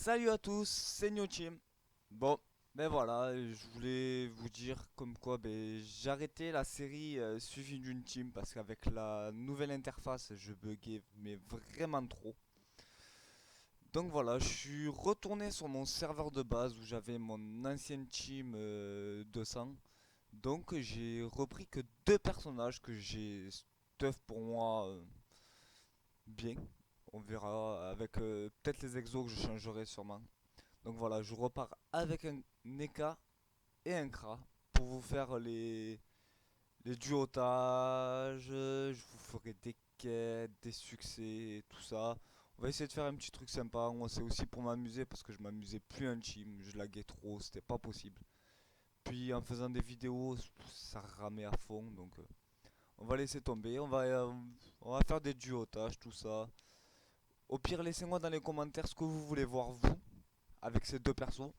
Salut à tous, c'est Team. Bon, ben voilà, je voulais vous dire comme quoi j'ai arrêté la série suivie d'une team parce qu'avec la nouvelle interface, je buguais mais vraiment trop. Donc voilà, je suis retourné sur mon serveur de base où j'avais mon ancienne team 200. Donc j'ai repris que deux personnages que j'ai stuff pour moi bien. On verra avec peut-être les exos que je changerai sûrement. Donc voilà, je repars avec un NECA et un CRA pour vous faire les duotages. Je vous ferai des quêtes, des succès, tout ça. On va essayer de faire un petit truc sympa. Moi, c'est aussi pour m'amuser parce que je m'amusais plus en team. Je laguais trop, c'était pas possible. Puis en faisant des vidéos, ça ramait à fond. Donc on va laisser tomber. On va faire des duotages, tout ça. Au pire, laissez-moi dans les commentaires ce que vous voulez voir vous avec ces deux persos.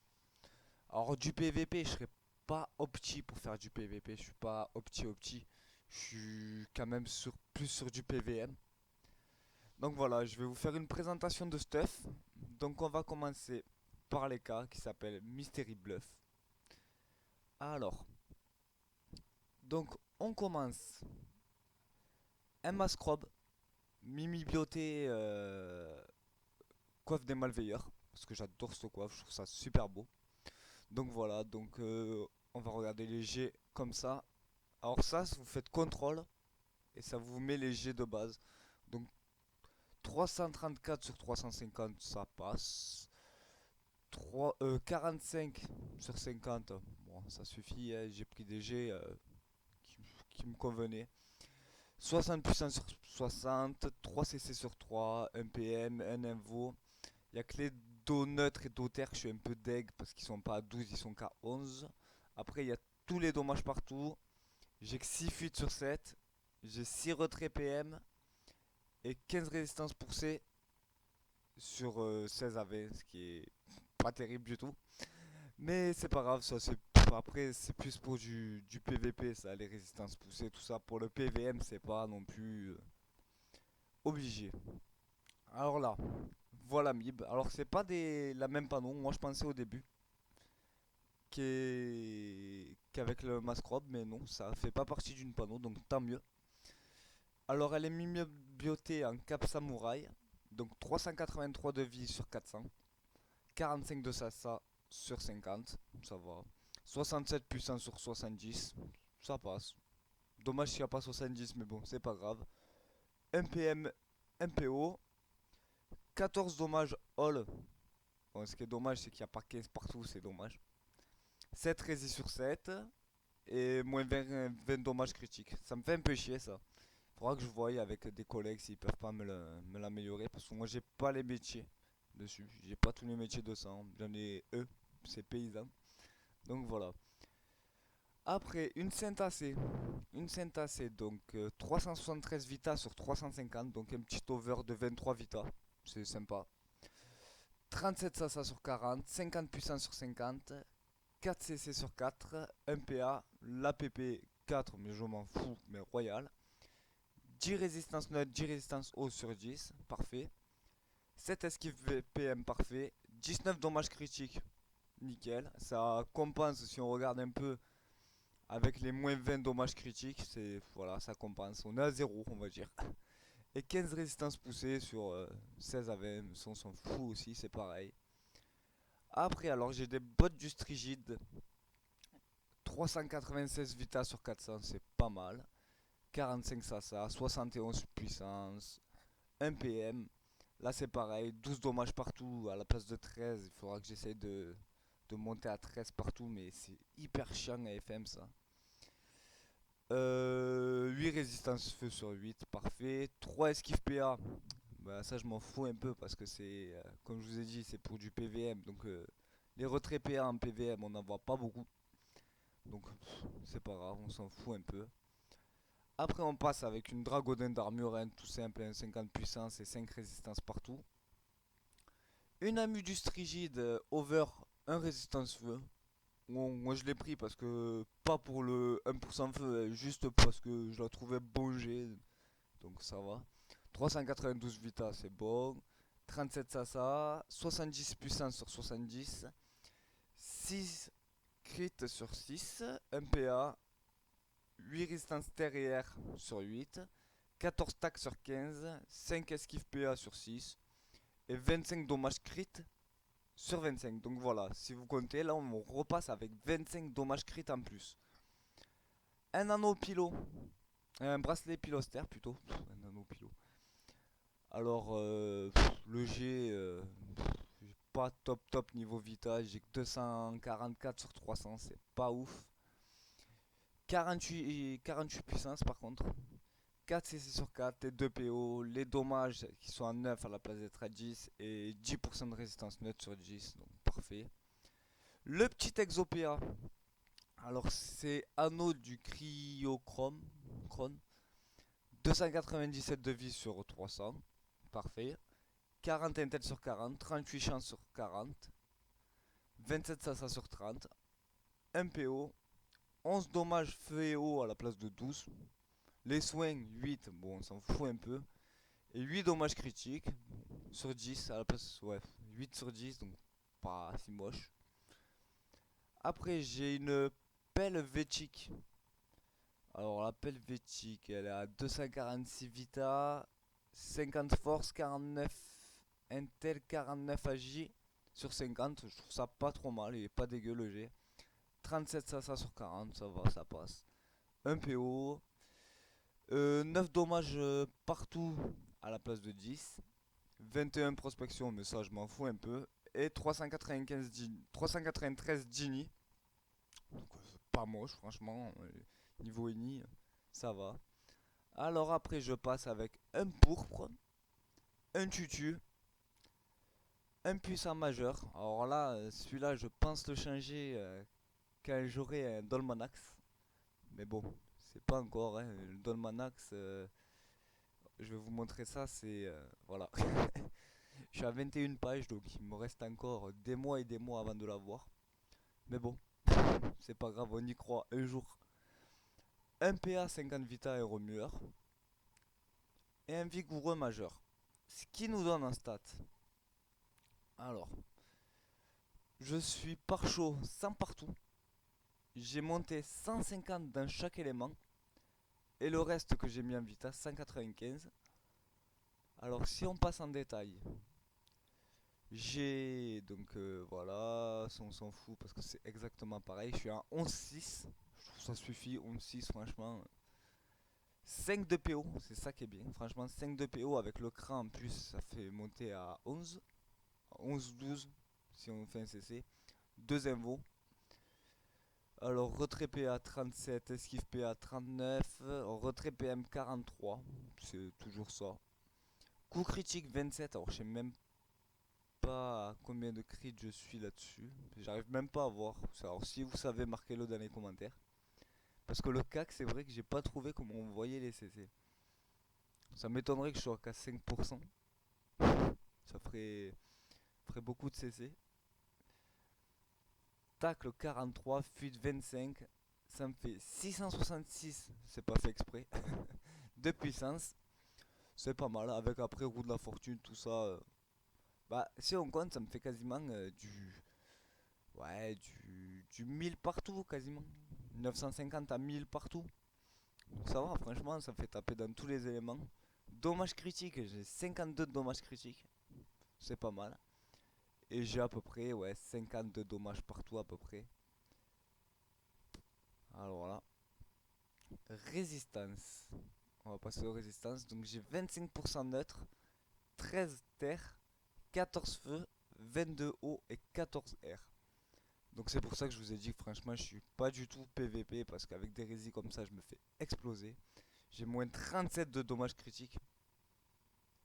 Alors du PVP, je serais pas opti pour faire du PVP, je suis pas opti. Je suis quand même plus sur du PVM. Donc voilà, je vais vous faire une présentation de stuff. Donc on va commencer par les cas qui s'appellent Mystery Bluff. Alors, donc on commence un mascrobe, Mimi Bioté, coiffe des malveilleurs, parce que j'adore ce coiffe, je trouve ça super beau. Donc voilà, on va regarder les G comme ça. Alors ça, vous faites contrôle et ça vous met les G de base. Donc 334 sur 350, ça passe. 45 sur 50, bon, ça suffit, hein, j'ai pris des G qui me convenaient. 60 puissance sur 60, 3 CC sur 3, 1 PM, 1 invo. Il n'y a que les dos neutres et dos terres, je suis un peu deg parce qu'ils sont pas à 12, ils sont qu'à 11. Après, il y a tous les dommages partout. J'ai que 6 fuites sur 7. J'ai 6 retraits PM et 15 résistances poussées sur 16 AV, ce qui est pas terrible du tout. Mais c'est pas grave, ça c'est après c'est plus pour du PVP ça, les résistances poussées, tout ça. Pour le PVM, c'est pas non plus obligé. Alors là, voilà Mib. Alors c'est pas la même panneau, moi je pensais au début qu'avec le Mascrobe, mais non, ça fait pas partie d'une panneau, donc tant mieux. Alors elle est biotée en cap samouraï, donc 383 de vie sur 400, 45 de sasa sur 50, ça va. 67 puissance sur 70, ça passe. Dommage s'il n'y a pas 70, mais bon, c'est pas grave. 1 PM, 1 PO, 14 dommages all. Bon, ce qui est dommage, c'est qu'il n'y a pas 15 partout, c'est dommage. 7 résist sur 7 et moins 20 dommages critiques. Ça me fait un peu chier ça. Faudra que je voie avec des collègues s'ils peuvent pas me l'améliorer parce que moi j'ai pas les métiers dessus. J'ai pas tous les métiers de sang. J'en ai eux, c'est paysan. Donc voilà. Après, une Syntacée. Une Syntacée, donc 373 Vita sur 350, donc un petit over de 23 Vita. C'est sympa. 37 Sasa sur 40, 50 puissance sur 50, 4 CC sur 4, 1 PA, l'APP 4, mais je m'en fous, mais royal. 10 résistance neutre, 10 résistance haut sur 10, parfait. 7 esquive PM, parfait. 19 dommages critiques, nickel. Ça compense si on regarde un peu avec les moins 20 dommages critiques. C'est voilà, ça compense. On est à 0, on va dire. Et 15 résistances poussées sur 16 à 20. On s'en fout aussi, c'est pareil. Après, alors j'ai des bottes juste rigides. 396 Vita sur 400, c'est pas mal. 45 Sasa, 71 puissance, 1 PM. Là c'est pareil, 12 dommages partout à la place de 13. Il faudra que j'essaye de monter à 13 partout, mais c'est hyper chiant à FM ça. 8 résistance feu sur 8, parfait. 3 esquive PA. Bah, ça je m'en fous un peu parce que c'est, comme je vous ai dit, c'est pour du PVM. Donc les retraits PA en PVM, on n'en voit pas beaucoup. Donc c'est pas grave, on s'en fout un peu. Après on passe avec une Dragodin d'armure, hein, tout simple, hein, 50 puissance et 5 résistance partout. Une Amudus rigide over un résistance feu. Bon, moi je l'ai pris parce que pas pour le 1% feu, juste parce que je la trouvais bon jet. Donc ça va. 392 Vita, c'est bon. 37 Sasa, 70 puissance sur 70, 6 crit sur 6, 1 PA, 8 résistance terre et air sur 8, 14 tac sur 15, 5 esquive PA sur 6 et 25 dommages crit sur 25. Donc voilà, si vous comptez, là on repasse avec 25 dommages crit en plus. Un anneau pilo, un bracelet pilostère plutôt, un anneau pilo. Alors le G, j'ai pas top niveau vita, j'ai que 244 sur 300, c'est pas ouf. 48 puissance par contre. 4 CC sur 4 et 2 PO, les dommages qui sont à 9 à la place d'être à 10 et 10% de résistance neutre sur 10, donc parfait. Le petit Exopéa, alors c'est anneau du Cryochrome, 297 de vie sur 300, parfait. 40 intel sur 40, 38 chances sur 40, 27 sasa sur 30, 1 PO, 11 dommages feu et eau à la place de 12. Les soins 8, bon on s'en fout un peu. Et 8 dommages critiques sur 10 à la place, ouais, 8 sur 10, donc pas si moche. Après j'ai une pelle Vétique. Alors la pelle Vétique, elle est à 246 vita, 50 force, 49 intel, 49 agi sur 50. Je trouve ça pas trop mal, il est pas dégueu le G. 37 sasa sur 40, ça va, ça passe. 1 PO, 9 dommages partout à la place de 10. 21 prospection, mais ça je m'en fous un peu. Et 393 Genie. Donc pas moche franchement. Niveau Eni, ça va. Alors après je passe avec un pourpre, un tutu, un puissant majeur. Alors là, celui-là je pense le changer quand j'aurai un Dolmanax. Mais bon, c'est pas encore, hein. Le Dolmanax, je vais vous montrer ça, c'est... voilà. Je suis à 21 pages, donc il me reste encore des mois et des mois avant de l'avoir. Mais bon, c'est pas grave, on y croit un jour. Un PA 50 Vita et remueur. Et un vigoureux majeur. Ce qui nous donne un stat. Alors, je suis par chaud 100 partout. J'ai monté 150 dans chaque élément. Et le reste que j'ai mis en Vita, 195. Alors, si on passe en détail, j'ai donc voilà, on s'en fout parce que c'est exactement pareil. Je suis à 11,6. Je trouve ça suffit, 11,6 franchement. 5 de PO, c'est ça qui est bien. Franchement, 5 de PO avec le cran en plus, ça fait monter à 11. 11-12 si on fait un CC. 2 invos. Alors retrait PA 37, esquive PA 39, retrait PM 43, c'est toujours ça. Coup critique 27, alors je sais même pas à combien de crits je suis là-dessus. J'arrive même pas à voir. Alors si vous savez, marquez-le dans les commentaires. Parce que le CAC, c'est vrai que j'ai pas trouvé comment on voyait les CC. Ça m'étonnerait que je sois qu'à 5%. Ça ferait beaucoup de CC. Tacle 43, fuite 25. Ça me fait 666. C'est pas fait exprès. De puissance. C'est pas mal. Avec après roue de la fortune, tout ça. Bah, si on compte, ça me fait quasiment du. Ouais, du 1000 partout, quasiment. 950 à 1000 partout. Donc ça va, franchement, ça fait taper dans tous les éléments. Dommages critiques, j'ai 52 dommages critiques. C'est pas mal. Et j'ai à peu près, ouais, 52 dommages partout à peu près. Alors là. Résistance. On va passer aux résistances. Donc j'ai 25% neutre, 13 terre, 14 feu, 22 eau et 14 air. Donc c'est pour ça que je vous ai dit que franchement je suis pas du tout PVP parce qu'avec des résis comme ça je me fais exploser. J'ai moins 37 de dommages critiques.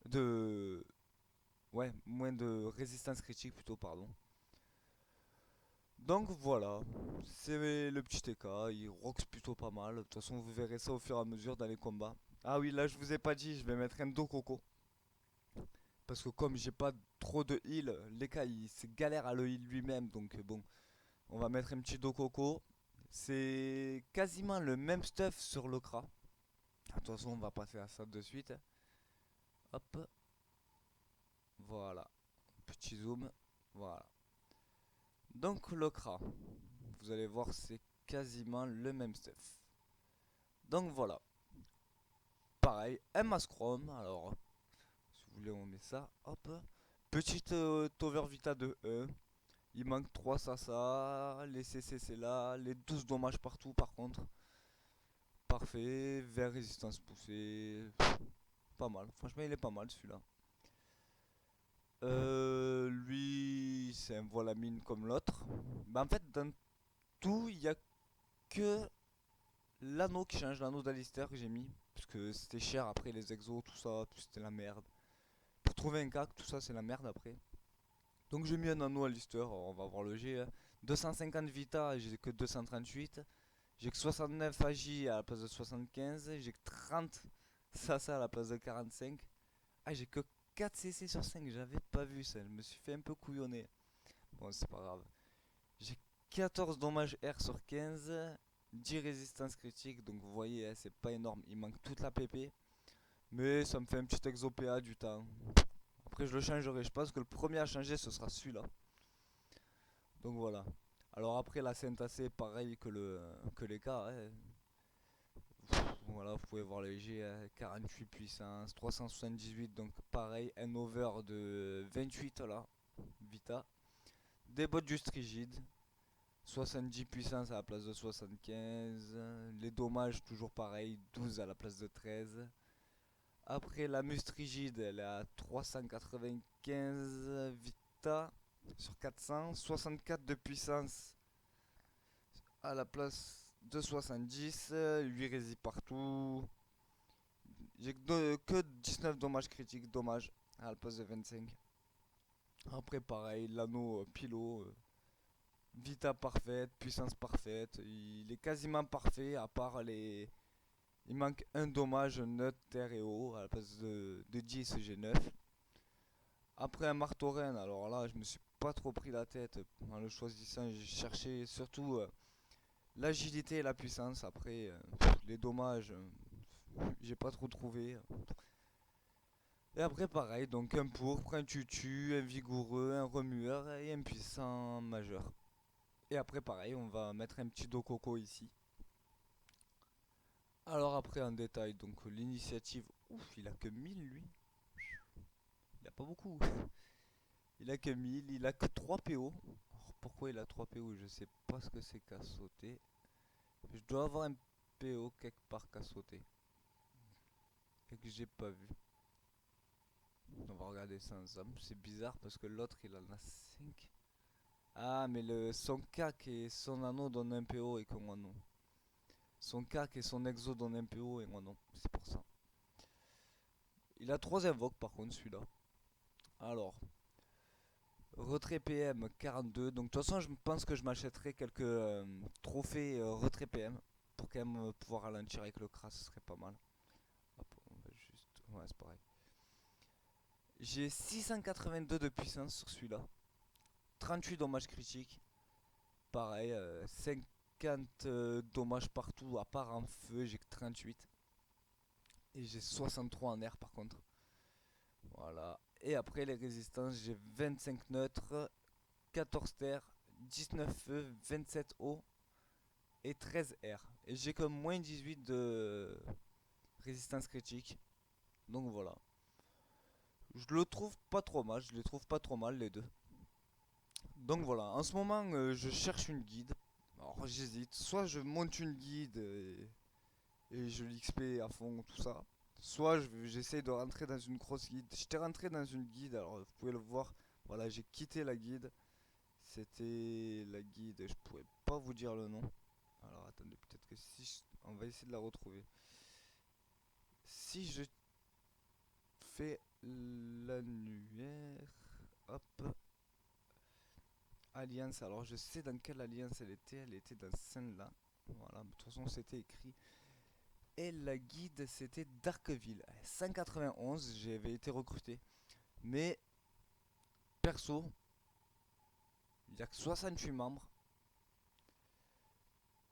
De... Ouais, moins de résistance critique plutôt, pardon. Donc voilà, c'est le petit TK, il rocks plutôt pas mal. De toute façon vous verrez ça au fur et à mesure dans les combats. Ah oui, là je vous ai pas dit, je vais mettre un dos coco. Parce que comme j'ai pas trop de heal, Leka c'est galère à le heal lui-même. Donc bon, on va mettre un petit dos coco. C'est quasiment le même stuff sur le Kra. De toute façon on va passer à ça de suite. Hop. Voilà. Petit zoom. Voilà. Donc le CRA. Vous allez voir, c'est quasiment le même stuff. Donc voilà. Pareil, un Mascrom. Alors, si vous voulez, on met ça. Hop. Petite Tover Vita de E. Il manque 3 ça. Les CC c'est là. Les 12 dommages partout par contre. Parfait. Vert résistance poussée. Pas mal. Franchement, il est pas mal celui-là. Lui, c'est un voile à mine comme l'autre. Bah, en fait, dans tout, il y a que l'anneau qui change, l'anneau d'Alistair que j'ai mis. Parce que c'était cher après les exos, tout ça, c'était la merde. Pour trouver un cac, tout ça, c'est la merde après. Donc j'ai mis un anneau Alistair, on va voir le G. 250 Vita, j'ai que 238. J'ai que 69 Agi à la place de 75. J'ai que 30 Sasa à la place de 45. Ah, j'ai que 4 CC sur 5, j'avais pas vu ça, je me suis fait un peu couillonner. Bon, c'est pas grave. J'ai 14 dommages R sur 15, 10 résistance critique, donc vous voyez, hein, c'est pas énorme, il manque toute la PP. Mais ça me fait un petit exo PA du temps. Après, je le changerai, je pense que le premier à changer ce sera celui-là. Donc voilà. Alors après, la Saint-AC, pareil que les cas. Hein. Voilà, vous pouvez voir les G, 48 puissance, 378, donc pareil, un over de 28 là, Vita. Des bottes juste rigides, 70 puissance à la place de 75. Les dommages, toujours pareil, 12 à la place de 13. Après, la must rigide, elle est à 395 Vita sur 400. 64 de puissance à la place de 70. 8 résist partout. J'ai que 19 dommages critiques, dommage, à la place de 25. Après, pareil, l'anneau Pilo. Vita parfaite, puissance parfaite, il est quasiment parfait à part les... Il manque un dommage neutre terre et eau à la place de 10 G9. Après un marteau reine, alors là je me suis pas trop pris la tête en le choisissant, j'ai cherché surtout l'agilité et la puissance. Après les dommages, j'ai pas trop trouvé. Et après pareil, donc un pourpre, un tutu, un vigoureux, un remueur et un puissant majeur. Et après pareil, on va mettre un petit dos coco ici. Alors après en détail, donc l'initiative, ouf, il a que 1000 lui. Il a pas beaucoup. Il a que 1000, il a que 3 PO. Alors, pourquoi il a 3 PO? Je sais pas ce que c'est qu'à sauter. Je dois avoir un PO quelque part qu'à sauter. Et que j'ai pas vu. On va regarder ça ensemble. C'est bizarre parce que l'autre il en a 5. Ah mais son cac et son anneau donnent un PO et que moi non. Son cac et son exo donnent un PO et moi non. C'est pour ça. Il a 3 invoques par contre celui-là. Alors, retrait PM 42. Donc de toute façon je pense que je m'achèterai quelques trophées retrait PM. Pour quand même pouvoir ralentir avec le crash, ce serait pas mal. Hop, on va juste... Ouais c'est pareil. J'ai 682 de puissance sur celui-là. 38 dommages critiques. Pareil, 50 dommages partout à part en feu, j'ai que 38. Et j'ai 63 en air par contre. Voilà. Et après les résistances, j'ai 25 neutres, 14 terre, 19 feu, 27 eau et 13 air. Et j'ai comme moins 18 de résistance critique. Donc voilà. Je le trouve pas trop mal, je les trouve pas trop mal les deux. Donc voilà, en ce moment je cherche une guide. Alors j'hésite, soit je monte une guide et je l'XP à fond, tout ça. Soit j'essaie de rentrer dans une grosse guide. J'étais rentré dans une guide, alors vous pouvez le voir. Voilà, j'ai quitté la guide. C'était la guide, je pourrais pas vous dire le nom. Alors attendez, peut-être que si on va essayer de la retrouver. Si je fais l'annuaire, hop, alliance. Alors je sais dans quelle alliance elle était dans celle-là. Voilà, de toute façon c'était écrit. Et la guide c'était Darkville. 191, j'avais été recruté. Mais perso, il n'y a que 68 membres.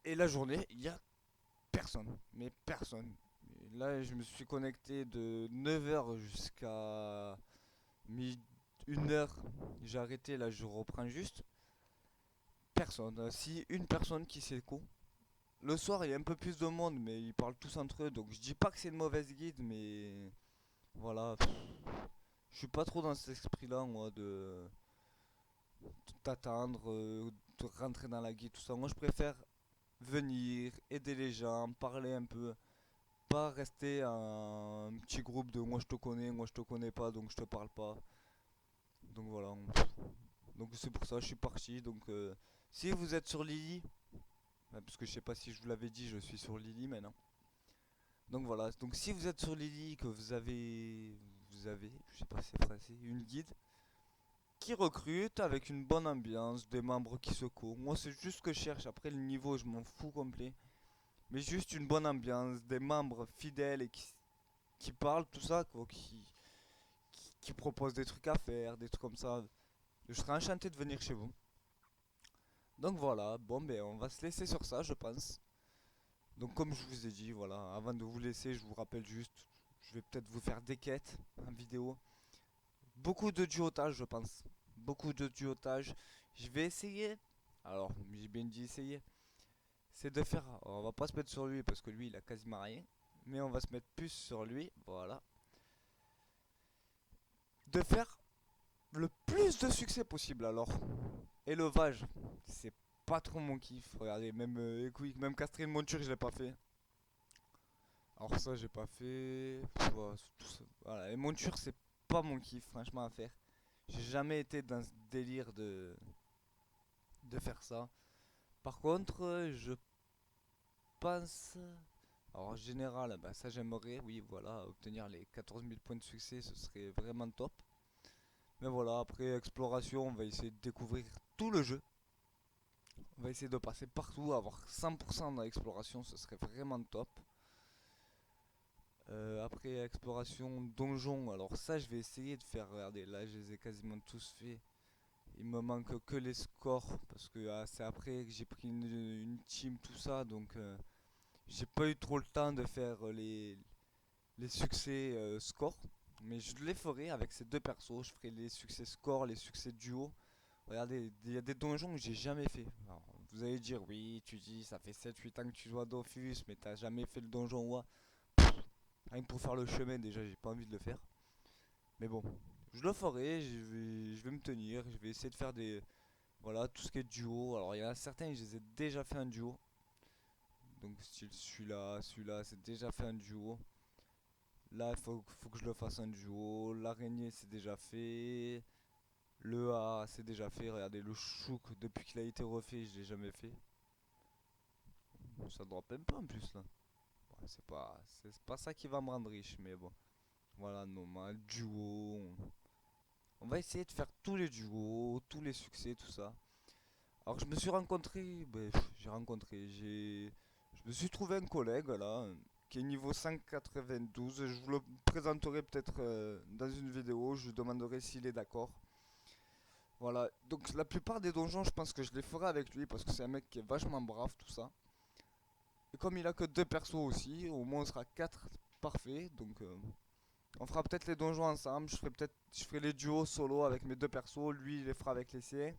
Et la journée, il n'y a personne. Mais personne. Et là, je me suis connecté de 9 h jusqu'à une heure, j'ai arrêté, là je reprends juste. Personne. Si une personne qui s'écho. Le soir, il y a un peu plus de monde, mais ils parlent tous entre eux. Donc je dis pas que c'est une mauvaise guide, mais voilà. Je suis pas trop dans cet esprit-là, moi, de t'attendre, de rentrer dans la guide, tout ça. Moi, je préfère venir, aider les gens, parler un peu. Pas rester un petit groupe de moi je te connais pas, donc je te parle pas. Donc voilà. Donc c'est pour ça que je suis parti. Donc si vous êtes sur Lily, parce que je sais pas si je vous l'avais dit, je suis sur Lily maintenant. Donc voilà, donc si vous êtes sur Lily, que vous avez, je sais pas si c'est français, une guide qui recrute avec une bonne ambiance, des membres qui se courent. Moi c'est juste ce que je cherche, après le niveau je m'en fous complet. Mais juste une bonne ambiance, des membres fidèles et qui parlent, tout ça, quoi, qui proposent des trucs à faire, des trucs comme ça. Je serais enchanté de venir chez vous. Donc voilà, bon ben on va se laisser sur ça je pense. Donc comme je vous ai dit, voilà, avant de vous laisser, je vous rappelle juste, je vais peut-être vous faire des quêtes en vidéo. Beaucoup de duotage je pense. Beaucoup de duotage. Je vais essayer. Alors, j'ai bien dit essayer. C'est de faire. On va pas se mettre sur lui parce que lui il a quasiment rien. Mais on va se mettre plus sur lui. Voilà. De faire le plus de succès possible alors. Élevage, c'est pas trop mon kiff. Regardez, même Equick, même castrer une monture, je l'ai pas fait. Alors ça, j'ai pas fait. Voilà, voilà, les montures, c'est pas mon kiff, franchement, à faire. J'ai jamais été dans ce délire de faire ça. Par contre, je pense. Alors en général, bah, ça j'aimerais, oui, voilà, obtenir les 14 000 points de succès, ce serait vraiment top. Mais voilà, après exploration, on va essayer de découvrir tout le jeu. On va essayer de passer partout, avoir 100% dans l'exploration, ce serait vraiment top. Après exploration donjon, alors ça je vais essayer de faire. Regardez, là je les ai quasiment tous faits. Il me manque que les scores parce que c'est après que j'ai pris une team, tout ça, donc j'ai pas eu trop le temps de faire les succès scores. Mais je les ferai avec ces deux persos, je ferai les succès score, les succès duo. Regardez, il y a des donjons que j'ai jamais fait. Alors, vous allez dire, oui, tu dis, ça fait 7-8 ans que tu joues à Dofus, mais t'as jamais fait le donjon ou rien que pour faire le chemin, déjà, j'ai pas envie de le faire. Mais bon, je le ferai, je vais me tenir, je vais essayer de faire des. Voilà, tout ce qui est duo. Alors, il y en a certains, je les ai déjà fait un duo. Donc, style celui-là, c'est déjà fait un duo. Là, faut que je le fasse un duo. L'araignée, c'est déjà fait. Le A, c'est déjà fait. Regardez, le chouk, depuis qu'il a été refait, je l'ai jamais fait. Ça drop même pas en plus là. Ouais, c'est pas ça qui va me rendre riche, mais bon. Voilà, normal, duo. On va essayer de faire tous les duos, tous les succès, tout ça. Alors je me suis rencontré, je me suis trouvé un collègue là, qui est niveau 192. Je vous le présenterai peut-être dans une vidéo, je lui demanderai s'il est d'accord. Voilà, donc la plupart des donjons, je pense que je les ferai avec lui parce que c'est un mec qui est vachement brave, tout ça. Et comme il a que deux persos aussi, au moins on sera 4 parfaits, donc on fera peut-être les donjons ensemble. Je ferai les duos solo avec mes deux persos, lui il les fera avec les siens.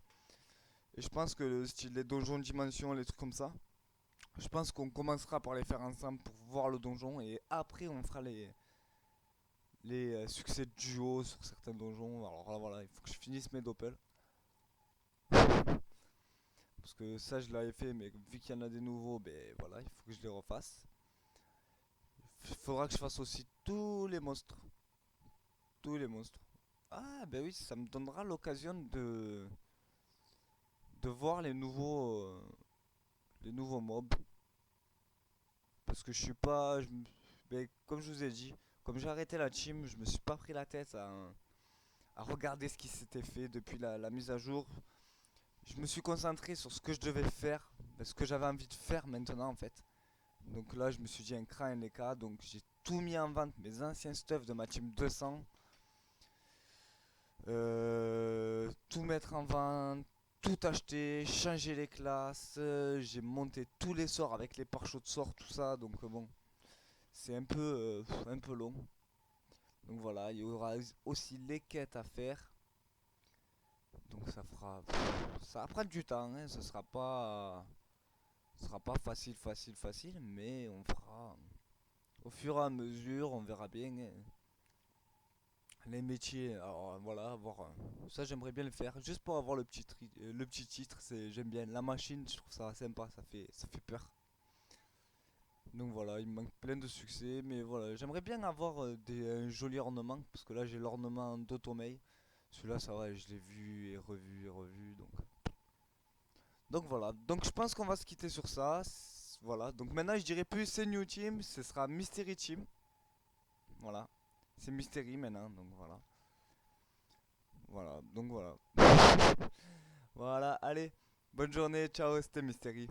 Et je pense que le style les donjons de dimension, les trucs comme ça, je pense qu'on commencera par les faire ensemble pour voir le donjon et après on fera les succès de duo sur certains donjons. Alors là voilà, il faut que je finisse mes doppels. Parce que ça je l'avais fait mais vu qu'il y en a des nouveaux, ben voilà, il faut que je les refasse. Il faudra que je fasse aussi tous les monstres. Tous les monstres. Ah ben oui, ça me donnera l'occasion de voir les nouveaux mobs. Parce que je suis pas. Ben, comme je vous ai dit, comme j'ai arrêté la team, je me suis pas pris la tête à regarder ce qui s'était fait depuis la mise à jour. Je me suis concentré sur ce que je devais faire, ce que j'avais envie de faire maintenant en fait. Donc là, je me suis dit un cran, un LK, donc j'ai tout mis en vente, mes anciens stuff de ma team 200. Tout mettre en vente, tout acheter, changer les classes. J'ai monté tous les sorts avec les pare-chocs de sorts, tout ça. Donc bon, c'est un peu long. Donc voilà, il y aura aussi les quêtes à faire. fera, ça va prendre du temps, hein, ce sera pas facile, mais on fera au fur et à mesure, on verra bien, hein. Les métiers, alors voilà, ça j'aimerais bien le faire, juste pour avoir le petit titre, j'aime bien. La machine, je trouve ça sympa, ça fait peur. Donc voilà, il me manque plein de succès, mais voilà, j'aimerais bien avoir un joli ornement, parce que là j'ai l'ornement d'Automei. Celui-là, ça va, je l'ai vu et revu, donc voilà. Donc je pense qu'on va se quitter sur ça. Voilà, donc maintenant je dirais plus c'est New Team, ce sera Mystery Team. Voilà, c'est Mystery maintenant, donc voilà. Voilà, donc voilà. Voilà, allez, bonne journée, ciao, c'était Mystery.